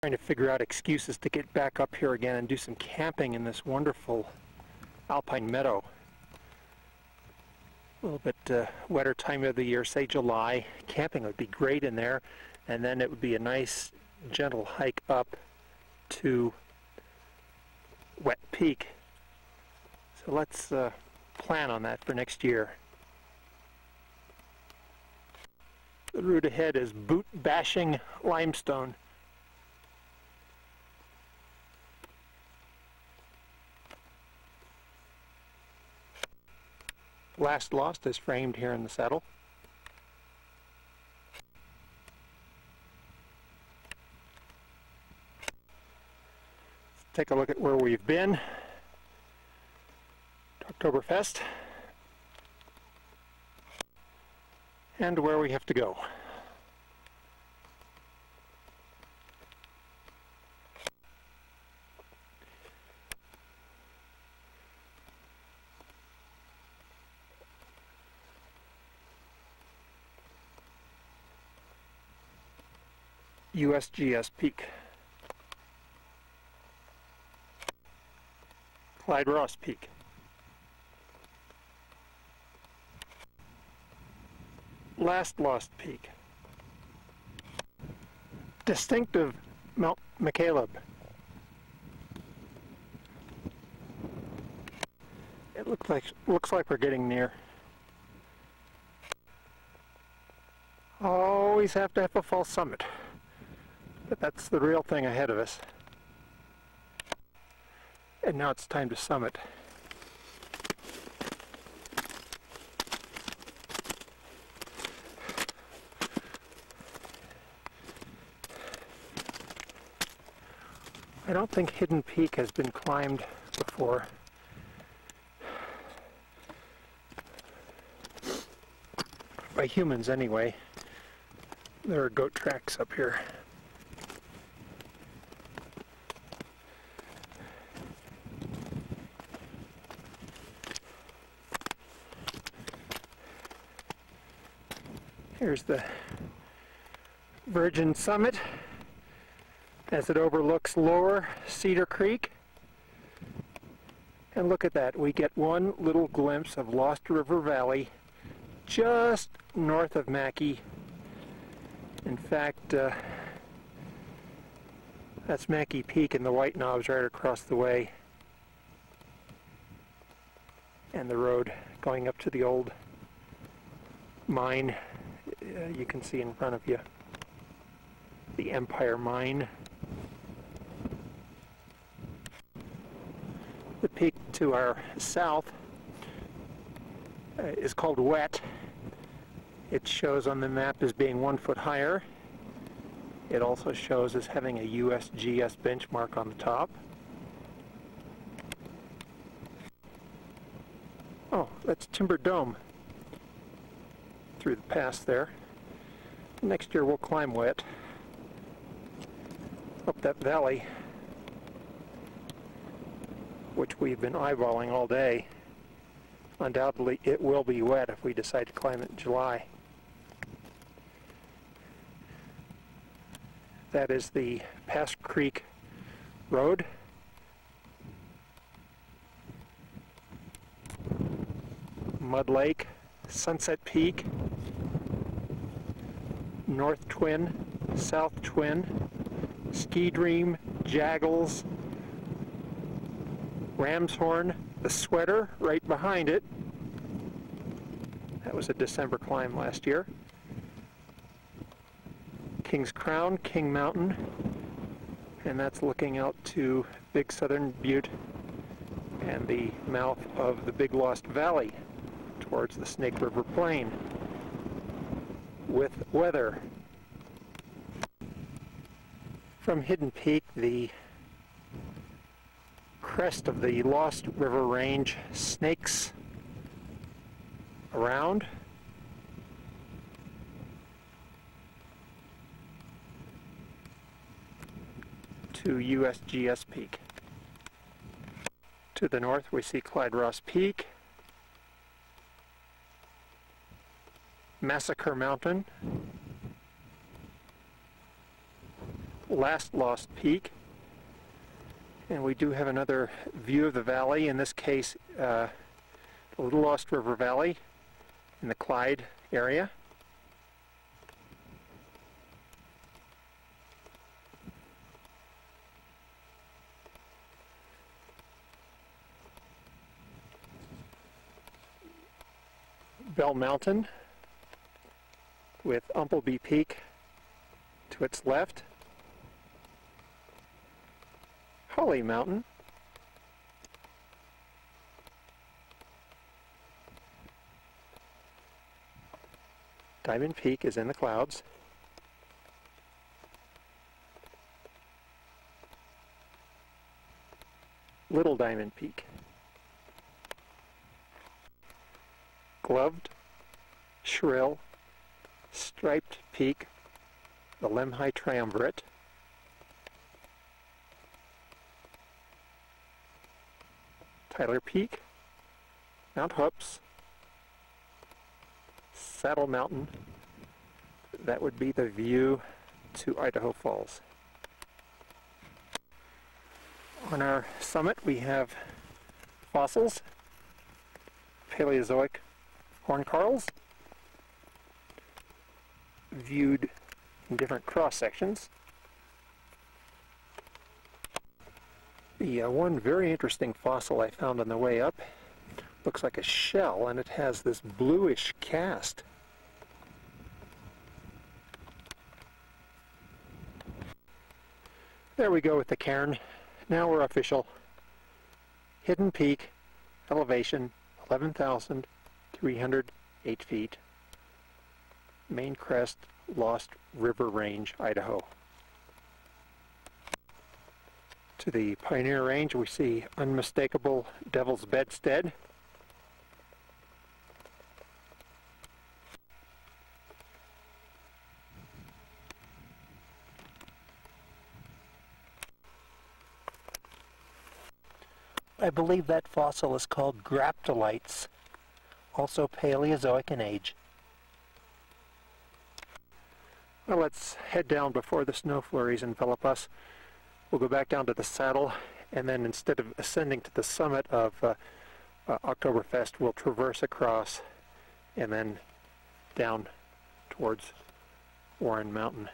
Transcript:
Trying to figure out excuses to get back up here again and do some camping in this wonderful alpine meadow. A little bit wetter time of the year, say July. Camping would be great in there, and then it would be a nice gentle hike up to Wet Peak. So let's plan on that for next year. The route ahead is boot-bashing limestone. Last Lost is framed here in the saddle. Let's take a look at where we've been. Oktoberfest. And where we have to go. USGS Peak. Clyde Ross Peak. Last Lost Peak. Distinctive Mount McCaleb. It looks like we're getting near. Always have to have a false summit. But that's the real thing ahead of us. And now it's time to summit. I don't think Hidden Peak has been climbed before. By humans anyway. There are goat tracks up here. Here's the Virgin Summit as it overlooks Lower Cedar Creek. And look at that, we get one little glimpse of Lost River Valley just north of Mackay. In fact, that's Mackay Peak and the White Knobs right across the way. And the road going up to the old mine. You can see in front of you the Empire Mine. The peak to our south is called Wet. It shows on the map as being 1 foot higher. It also shows as having a USGS benchmark on the top. Oh, that's Timber Dome through the pass there. Next year we'll climb Wet up that valley, which we've been eyeballing all day. Undoubtedly it will be wet if we decide to climb it in July. That is the Pass Creek Road. Mud Lake, Sunset Peak, North Twin, South Twin, Ski Dream, Jaggles, Ramshorn, the Sweater right behind it. That was a December climb last year. King's Crown, King Mountain, and that's looking out to Big Southern Butte and the mouth of the Big Lost Valley towards the Snake River Plain with weather. From Hidden Peak, the crest of the Lost River Range snakes around. To USGS Peak. To the north we see Clyde Ross Peak, Massacre Mountain, last lost peak. And we do have another view of the valley, in this case the Little Lost River Valley in the Clyde area. Bell Mountain with Umpleby Peak to its left. Holly Mountain. Diamond Peak is in the clouds. Little Diamond Peak. Gloved, Shrill, Striped Peak, the Lemhi Triumvirate. Tyler Peak, Mount Hoops, Saddle Mountain. That would be the view to Idaho Falls. On our summit we have fossils, Paleozoic horn corals, viewed in different cross sections. The one very interesting fossil I found on the way up looks like a shell, and it has this bluish cast. There we go with the cairn. Now we're official. Hidden Peak, elevation 11,308 feet. Main crest, Lost River Range, Idaho. To the Pioneer Range we see unmistakable Devil's Bedstead. I believe that fossil is called graptolites, also Paleozoic in age. Well, let's head down before the snow flurries envelop us. We'll go back down to the saddle, and then instead of ascending to the summit of Oktoberfest, we'll traverse across and then down towards Warren Mountain.